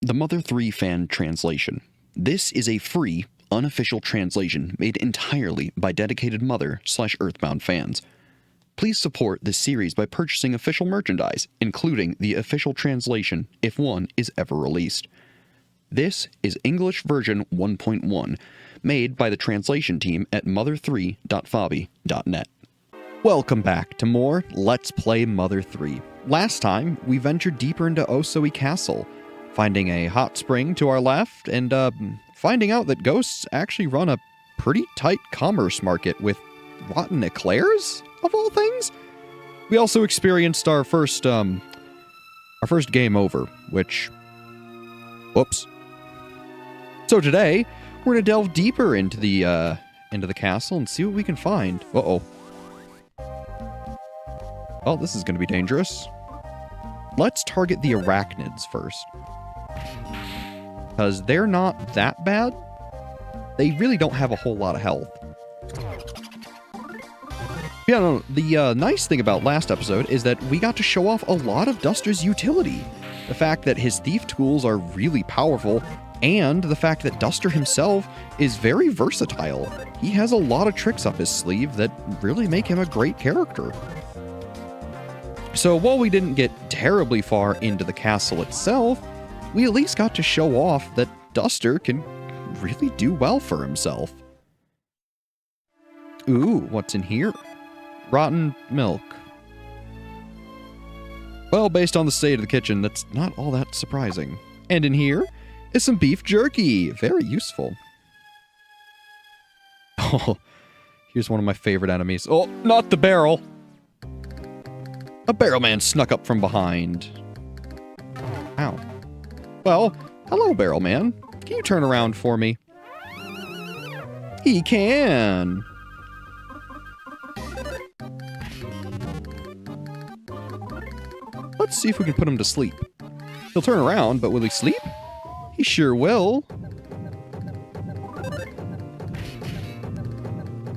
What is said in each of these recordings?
The Mother 3 fan translation. This is a free, unofficial translation made entirely by dedicated Mother/Earthbound fans. Please support this series by purchasing official merchandise, including the official translation if one is ever released. This is English version 1.1, made by the translation team at mother3.fabi.net. Welcome back to more Let's Play Mother 3. Last time, we ventured deeper into Osohe Castle, finding a hot spring to our left, and finding out that ghosts actually run a pretty tight commerce market with rotten eclairs, of all things. We also experienced our first game over, which... whoops. So today, we're gonna delve deeper into the castle and see what we can find. Uh-oh. Oh, this is gonna be dangerous. Let's target the arachnids first, because they're not that bad. They really don't have a whole lot of health. Yeah, no, the nice thing about last episode is that we got to show off a lot of Duster's utility. The fact that his thief tools are really powerful, and the fact that Duster himself is very versatile. He has a lot of tricks up his sleeve that really make him a great character. So while we didn't get terribly far into the castle itself, we at least got to show off that Duster can really do well for himself. Ooh, what's in here? Rotten milk. Well, based on the state of the kitchen, that's not all that surprising. And in here is some beef jerky. Very useful. Oh, here's one of my favorite enemies. Oh, not the barrel. A barrel man snuck up from behind. Ow. Well, hello, barrel man. Can you turn around for me? He can. Let's see if we can put him to sleep. He'll turn around, but will he sleep? He sure will.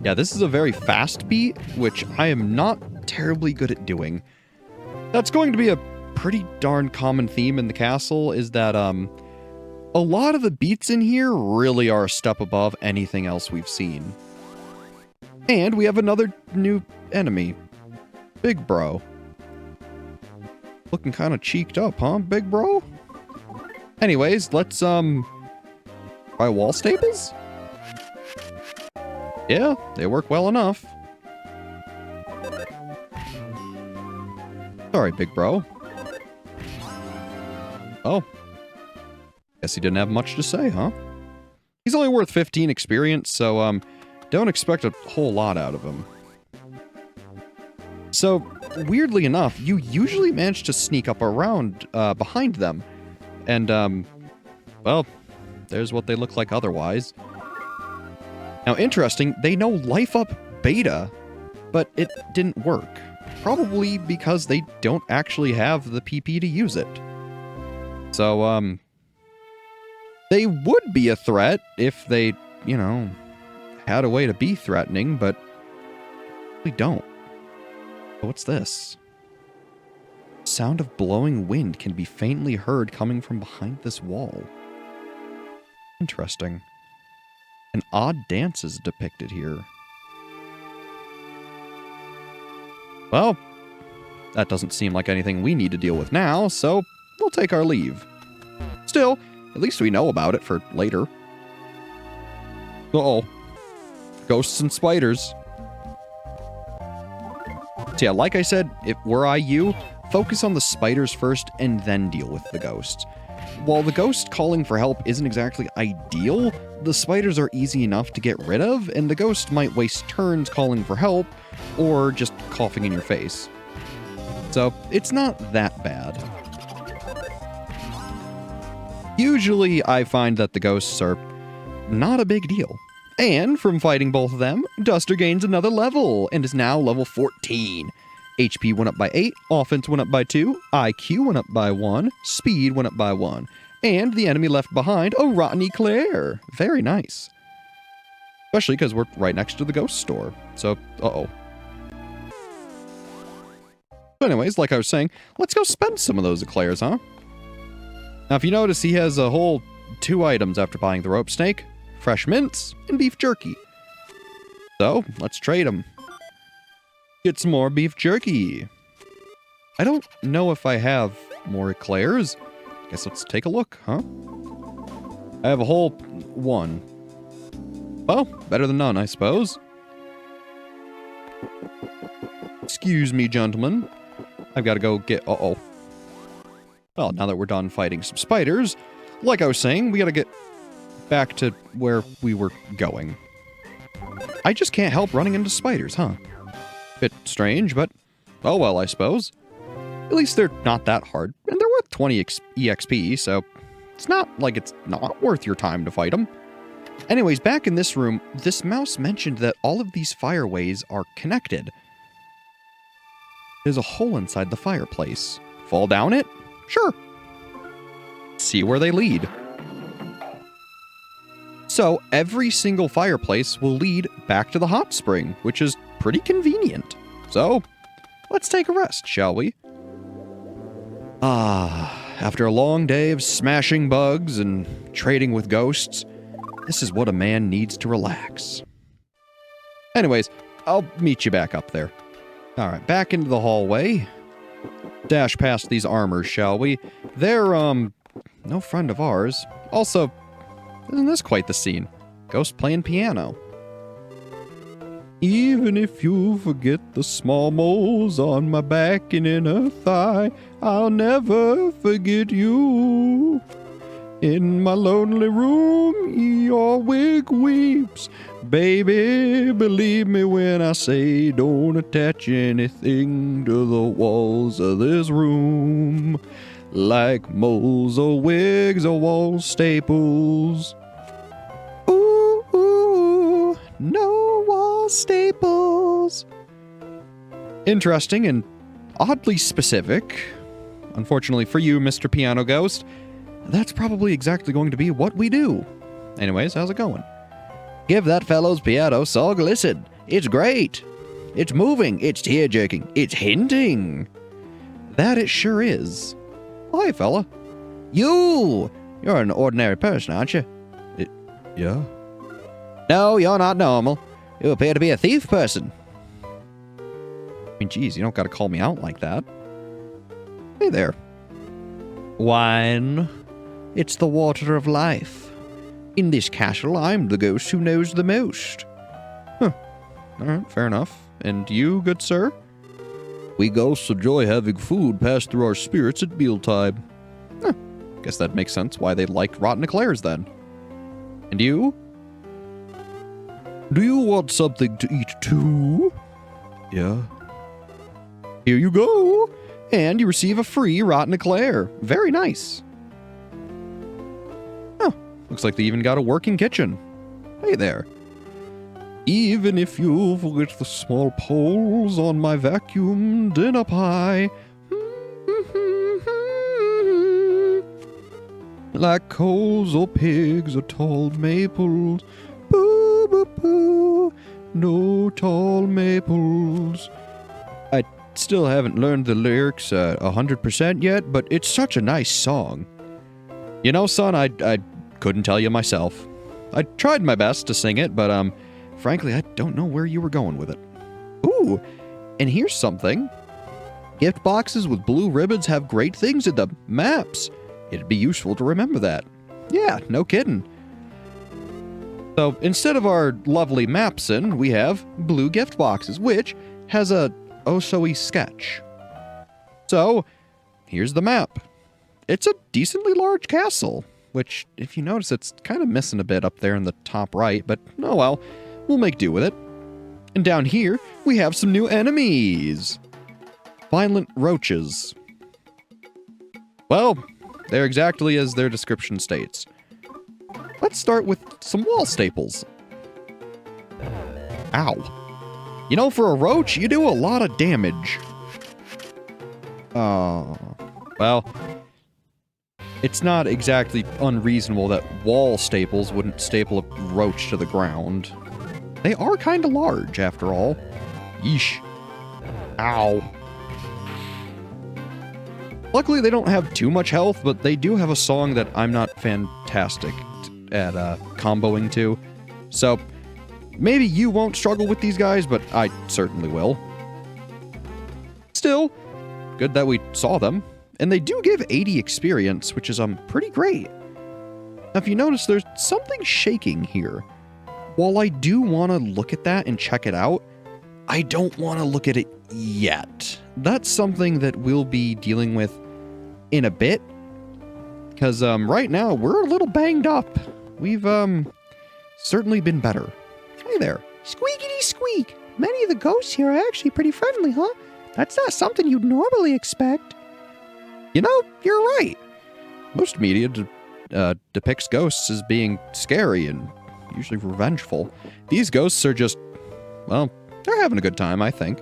Yeah, this is a very fast beat, which I am not terribly good at doing. That's going to be a pretty darn common theme in the castle, is that a lot of the beats in here really are a step above anything else we've seen. And we have another new enemy. Big Bro. Looking kind of cheeked up, huh, Big Bro? Anyways, let's, try wall staples? Yeah, they work well enough. Sorry, Big Bro. Oh. Guess he didn't have much to say, huh? He's only worth 15 experience, so, don't expect a whole lot out of him. So, weirdly enough, you usually manage to sneak up around, behind them. And, well, there's what they look like otherwise. Now, interesting, they know Life Up Beta, but it didn't work. Probably because they don't actually have the PP to use it. So, they would be a threat if they, you know, had a way to be threatening, but we don't. What's this? Sound of blowing wind can be faintly heard coming from behind this wall. Interesting. An odd dance is depicted here. Well, that doesn't seem like anything we need to deal with now, so we'll take our leave. Still, at least we know about it for later. Uh-oh. Ghosts and spiders. So yeah, like I said, if were I you, focus on the spiders first and then deal with the ghosts. While the ghost calling for help isn't exactly ideal, the spiders are easy enough to get rid of, and the ghost might waste turns calling for help, or just coughing in your face. So, it's not that bad. Usually, I find that the ghosts are not a big deal. And from fighting both of them, Duster gains another level, and is now level 14. HP went up by 8, offense went up by 2, IQ went up by 1, speed went up by 1, and the enemy left behind a rotten eclair. Very nice. Especially because we're right next to the ghost store. So, uh-oh. But anyways, like I was saying, let's go spend some of those eclairs, huh? Now, if you notice, he has a whole 2 items after buying the rope snake. Fresh mints and beef jerky. So, let's trade them. Get some more beef jerky. I don't know if I have more eclairs. Guess let's take a look, huh? I have a whole 1. Well, better than none, I suppose. Excuse me, gentlemen. I've got to go get... Uh-oh. Well, now that we're done fighting some spiders, like I was saying, we got to get back to where we were going. I just can't help running into spiders, huh? Bit strange, but oh well, I suppose. At least they're not that hard, and they're worth 20 EXP, so it's not like it's not worth your time to fight them. Anyways, back in this room, this mouse mentioned that all of these fireways are connected. There's a hole inside the fireplace. Fall down it? Sure. See where they lead. So, every single fireplace will lead back to the hot spring, which is pretty convenient. So, let's take a rest, shall we? After a long day of smashing bugs and trading with ghosts, this is what a man needs to relax. Anyways, I'll meet you back up there. Alright, back into the hallway. Dash past these armors, shall we? They're, no friend of ours. Also, isn't this quite the scene? Ghost playing piano. Even if you forget the small moles on my back and inner thigh, I'll never forget you. In my lonely room, your wig weeps. Baby, believe me when I say don't attach anything to the walls of this room. Like moles or wigs or wall staples. Ooh, ooh, no wall staples. Interesting and oddly specific. Unfortunately for you, Mr. Piano Ghost, that's probably exactly going to be what we do. Anyways, how's it going? Give that fellow's piano song a listen. It's great. It's moving. It's tear-jerking. It's hinting. That it sure is. Hi, fella. You're an ordinary person, aren't you? Yeah? No, you're not normal. You appear to be a thief person. I mean, geez, you don't gotta call me out like that. Hey there. Wine. It's the water of life. In this castle, I'm the ghost who knows the most. Huh. Alright, fair enough. And you, good sir? We ghosts enjoy having food pass through our spirits at mealtime. Huh. Guess that makes sense why they like rotten eclairs then. And you? Do you want something to eat too? Yeah. Here you go. And you receive a free rotten eclair. Very nice. Oh, looks like they even got a working kitchen. Hey there. Even if you forget the small poles on my vacuum dinner pie. Like coals or pigs or tall maples. Boo, boo, boo. No tall maples. I still haven't learned the lyrics 100% yet, but it's such a nice song. You know, son, I couldn't tell you myself. I tried my best to sing it, but, frankly, I don't know where you were going with it. Ooh, and here's something. Gift boxes with blue ribbons have great things in them. Maps. It'd be useful to remember that. Yeah, no kidding. So, instead of our lovely mapsin, we have blue gift boxes, which has a Osohe sketch. So, here's the map. It's a decently large castle, which, if you notice, it's kind of missing a bit up there in the top right, but oh well, we'll make do with it. And down here, we have some new enemies. Violent roaches. Well, they're exactly as their description states. Let's start with some wall staples. Ow. You know, for a roach, you do a lot of damage. Oh. Well, it's not exactly unreasonable that wall staples wouldn't staple a roach to the ground. They are kind of large, after all. Yeesh. Ow. Luckily, they don't have too much health, but they do have a song that I'm not fantastic at comboing to. So, maybe you won't struggle with these guys, but I certainly will. Still, good that we saw them. And they do give 80 experience, which is pretty great. Now, if you notice, there's something shaking here. While I do want to look at that and check it out, I don't want to look at it yet. That's something that we'll be dealing with in a bit. Because right now, we're a little banged up. We've certainly been better. Hey there. Squeakity squeak. Many of the ghosts here are actually pretty friendly, huh? That's not something you'd normally expect. You know, you're right. Most media depicts ghosts as being scary and usually revengeful. These ghosts are just, well, they're having a good time, I think.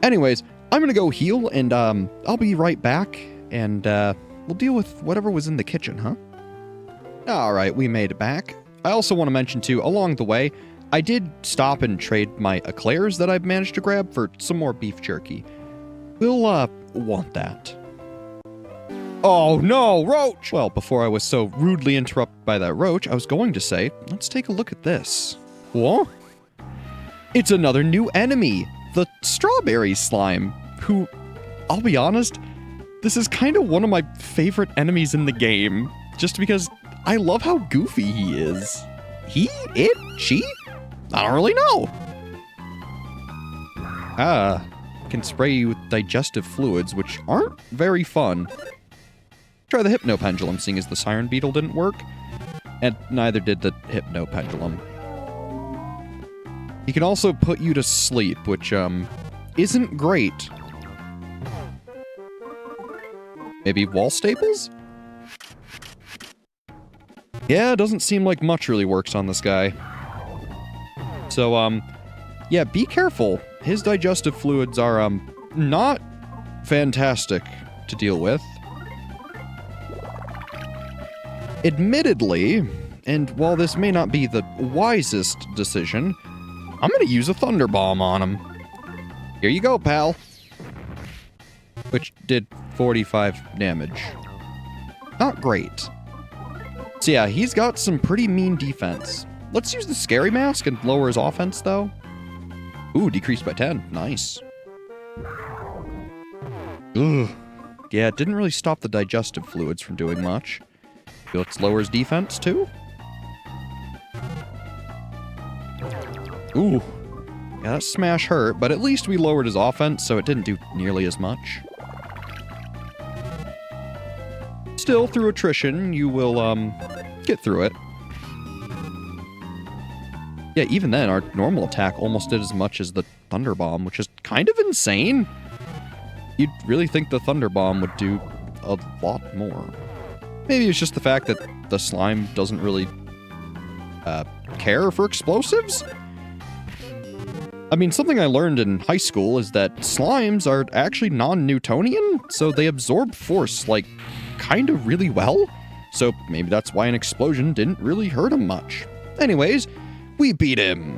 Anyways, I'm gonna go heal, and I'll be right back, and we'll deal with whatever was in the kitchen, huh? Alright, we made it back. I also want to mention, too, along the way, I did stop and trade my eclairs that I've managed to grab for some more beef jerky. We'll, want that. Oh no, roach! Well, before I was so rudely interrupted by that roach, I was going to say, let's take a look at this. What? It's another new enemy, the strawberry slime, who, I'll be honest, this is kind of one of my favorite enemies in the game, just because I love how goofy he is. He? It? She? I don't really know. Can spray you with digestive fluids, which aren't very fun. Try the hypno pendulum, seeing as the siren beetle didn't work, and neither did the hypno pendulum. He can also put you to sleep, which isn't great. Maybe wall staples? Yeah, it doesn't seem like much really works on this guy. So, yeah, be careful. His digestive fluids are, not fantastic to deal with. Admittedly, and while this may not be the wisest decision, I'm gonna use a Thunder Bomb on him. Here you go, pal. Which did 45 damage. Not great. So yeah, he's got some pretty mean defense. Let's use the Scary Mask and lower his offense, though. Ooh, decreased by 10. Nice. Ugh. Yeah, it didn't really stop the digestive fluids from doing much. Let's lower his defense, too. Ooh. Yeah, that smash hurt, but at least we lowered his offense, so it didn't do nearly as much. Still, through attrition, you will, get through it. Yeah, even then, our normal attack almost did as much as the Thunder Bomb, which is kind of insane. You'd really think the Thunder Bomb would do a lot more. Maybe it's just the fact that the slime doesn't really care for explosives? I mean, something I learned in high school is that slimes are actually non-Newtonian, so they absorb force, like, kind of really well. So maybe that's why an explosion didn't really hurt him much. Anyways, we beat him.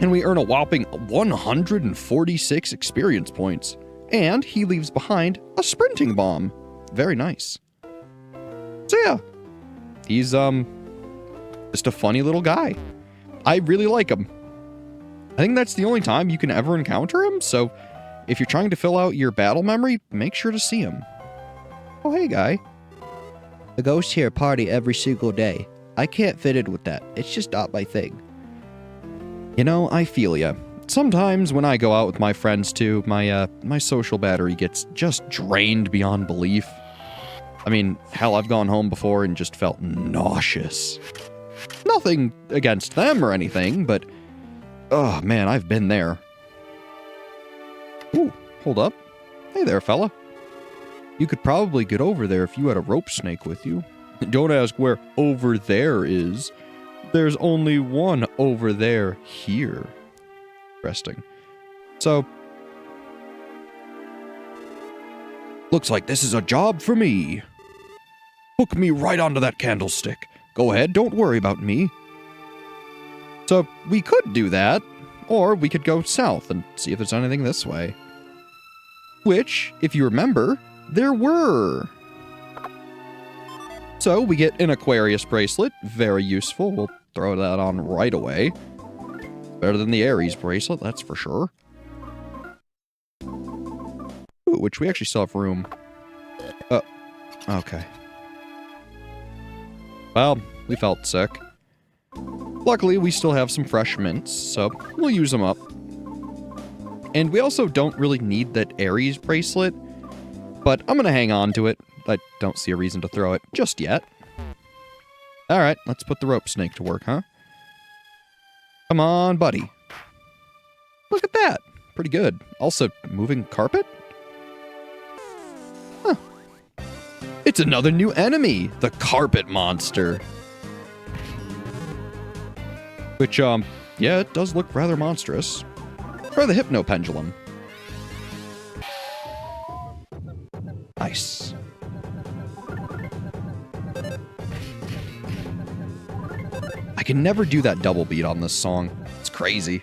And we earn a whopping 146 experience points. And he leaves behind a sprinting bomb. Very nice. So yeah, he's, just a funny little guy. I really like him. I think that's the only time you can ever encounter him, so if you're trying to fill out your battle memory, make sure to see him. Oh, hey, guy. The ghosts here party every single day. I can't fit in with that. It's just not my thing. You know, I feel ya. Sometimes when I go out with my friends too, my social battery gets just drained beyond belief. I mean, hell, I've gone home before and just felt nauseous. Nothing against them or anything, but oh man, I've been there. Ooh, hold up. Hey there, fella. You could probably get over there if you had a rope snake with you. Don't ask where over there is. There's only one over there here. Interesting. So, looks like this is a job for me. Hook me right onto that candlestick. Go ahead, don't worry about me. So, we could do that, or we could go south and see if there's anything this way. Which, if you remember, there were. So we get an Aquarius bracelet. Very useful. We'll throw that on right away. Better than the Aries bracelet, that's for sure. Ooh, which we actually still have room. Oh, okay. Well, we felt sick. Luckily, we still have some fresh mints, so we'll use them up. And we also don't really need that Aries bracelet, but I'm going to hang on to it. I don't see a reason to throw it just yet. Alright, let's put the rope snake to work, huh? Come on, buddy. Look at that. Pretty good. Also, moving carpet? Huh. It's another new enemy, the carpet monster. Which, yeah, it does look rather monstrous. Try the hypno pendulum. Nice. I can never do that double beat on this song. It's crazy.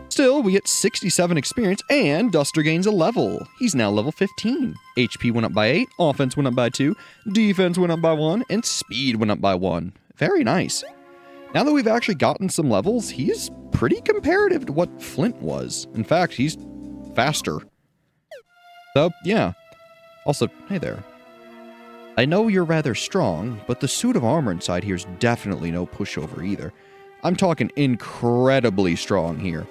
Still, we get 67 experience and Duster gains a level. He's now level 15. HP went up by 8, offense went up by 2, defense went up by 1, and speed went up by 1. Very nice. Now that we've actually gotten some levels, he's pretty comparative to what Flint was. In fact, he's faster. So, yeah. Also, hey there. I know you're rather strong, but the suit of armor inside here is definitely no pushover either. I'm talking incredibly strong here.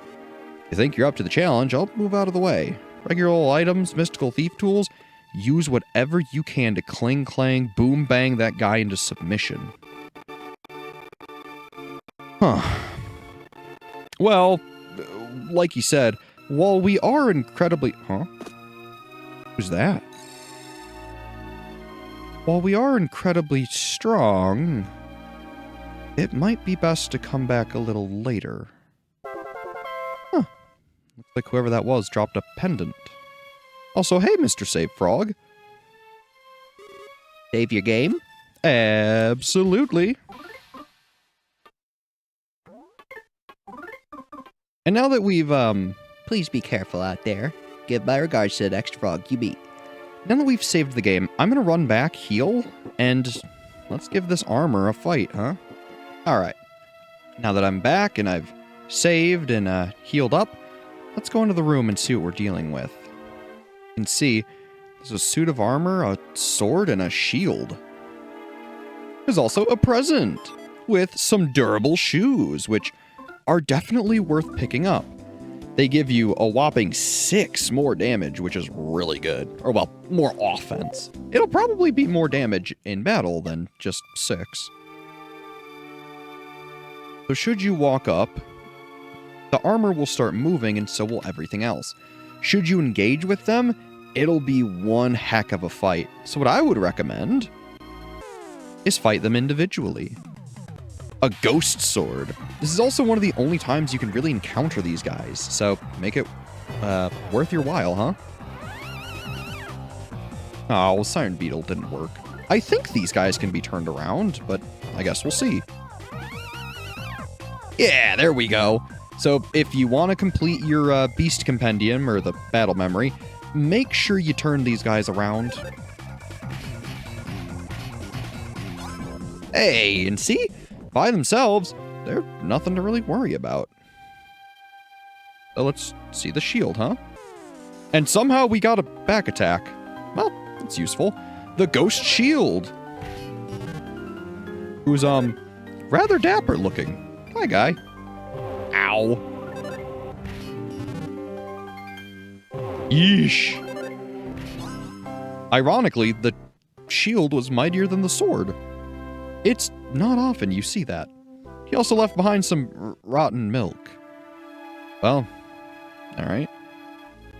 If you think you're up to the challenge, I'll move out of the way. Regular old items, mystical thief tools, use whatever you can to cling clang, boom bang that guy into submission. Huh. Well, like he said, while we are incredibly... Huh? Who's that? While we are incredibly strong, it might be best to come back a little later. Huh. Looks like whoever that was dropped a pendant. Also, hey, Mr. Save Frog. Save your game? Absolutely. And now that we've, Please be careful out there. Give my regards to the next frog you meet. now that we've saved the game, I'm gonna run back, heal, and let's give this armor a fight, huh? Alright. Now that I'm back and I've saved and healed up, let's go into the room and see what we're dealing with. You can see there's a suit of armor, a sword, and a shield. There's also a present with some durable shoes, which are definitely worth picking up. They give you a whopping 6 more damage, which is really good. Or, well, more offense. It'll probably be more damage in battle than just 6. So should you walk up, the armor will start moving and so will everything else. Should you engage with them, it'll be one heck of a fight. So what I would recommend is fight them individually. A ghost sword. This is also one of the only times you can really encounter these guys, so make it worth your while, huh? Oh, Siren Beetle didn't work. I think these guys can be turned around, but I guess we'll see. Yeah, there we go. So if you want to complete your Beast Compendium, or the Battle Memory, make sure you turn these guys around. Hey, and see? By themselves, they're nothing to really worry about. So let's see the shield, huh? And somehow we got a back attack. Well, it's useful. The ghost shield. Who's, rather dapper looking. Hi, guy. Ow. Yeesh. Ironically, the shield was mightier than the sword. It's not often you see that. He also left behind some rotten milk. Well, alright.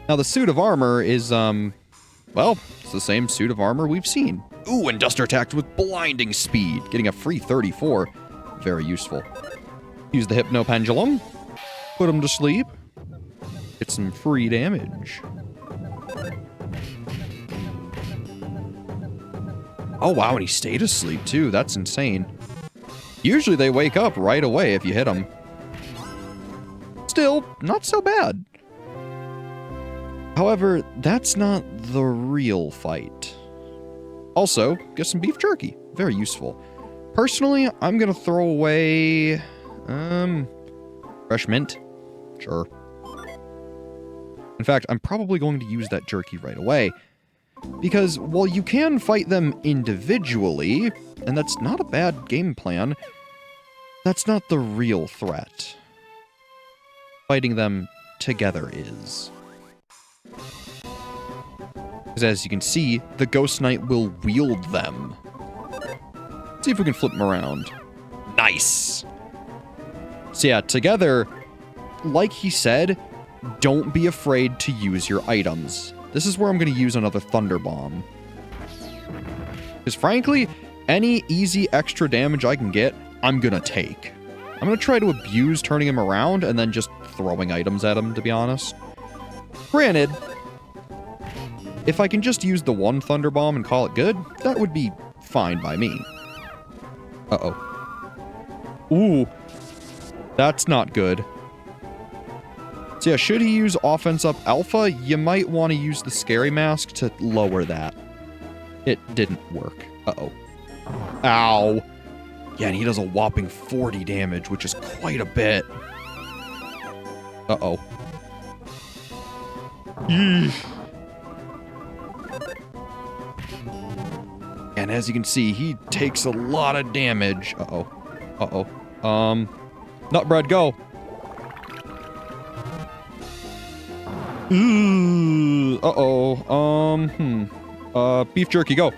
Now the suit of armor is, well, it's the same suit of armor we've seen. Ooh, and Duster attacked with blinding speed, getting a free 34. Very useful. Use the Hypno Pendulum. Put him to sleep. Get some free damage. Oh wow, and he stayed asleep too. That's insane. Usually they wake up right away if you hit them. Still, not so bad. However, that's not the real fight. Also, get some beef jerky. Very useful. Personally, I'm gonna throw away... fresh mint? Sure. In fact, I'm probably going to use that jerky right away. Because while you can fight them individually, and that's not a bad game plan, that's not the real threat. Fighting them together is. Because as you can see, the Ghost Knight will wield them. Let's see if we can flip them around. Nice! So yeah, together, like he said, don't be afraid to use your items. This is where I'm going to use another Thunder Bomb. Because frankly, any easy extra damage I can get, I'm going to take. I'm going to try to abuse turning him around and then just throwing items at him, to be honest. Granted, if I can just use the one Thunder Bomb and call it good, that would be fine by me. Uh-oh. Ooh. That's not good. So yeah, should he use Offense Up Alpha, you might want to use the Scary Mask to lower that. It didn't work. Uh-oh. Ow. Yeah, and he does a whopping 40 damage, which is quite a bit. Uh-oh. And as you can see, he takes a lot of damage. Uh-oh. Uh-oh. Nutbread, go. Uh-oh. Beef jerky, go.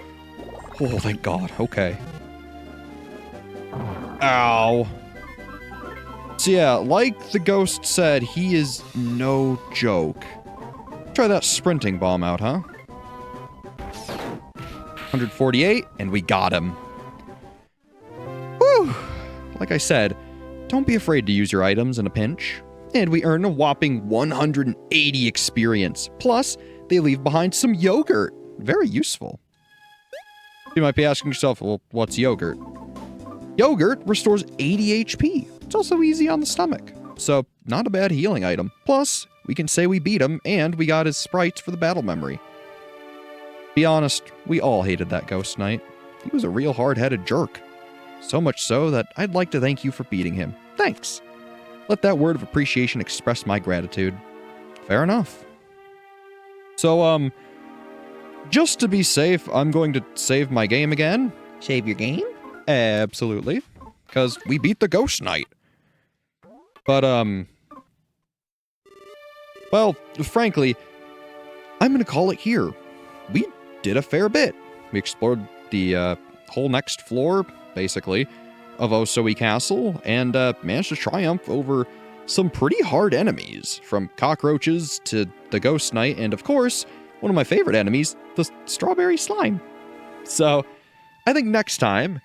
Oh, thank God. Okay. Ow. So yeah, like the ghost said, he is no joke. Try that sprinting bomb out, huh? 148, and we got him. Whew. Like I said, don't be afraid to use your items in a pinch. And we earn a whopping 180 experience. Plus, they leave behind some yogurt. Very useful. You might be asking yourself, well, what's yogurt? Yogurt restores 80 HP. It's also easy on the stomach. So, not a bad healing item. Plus, we can say we beat him, and we got his sprites for the battle memory. Be honest, we all hated that Ghost Knight. He was a real hard-headed jerk. So much so that I'd like to thank you for beating him. Thanks. Let that word of appreciation express my gratitude. Fair enough. So, just to be safe, I'm going to save my game again. Save your game? Absolutely. Because we beat the Ghost Knight. But, well, frankly, I'm going to call it here. We did a fair bit. We explored the, whole next floor, basically, of Osohe Castle, and managed to triumph over some pretty hard enemies, from cockroaches to the Ghost Knight, and of course, one of my favorite enemies, the strawberry slime. So, I think next time,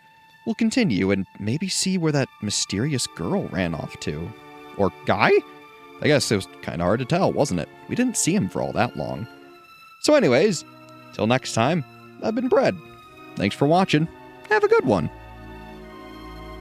we'll continue and maybe see where that mysterious girl ran off to. Or guy? I guess it was kind of hard to tell, wasn't it? We didn't see him for all that long. So anyways, till next time, I've been Bread. Thanks for watching. Have a good one.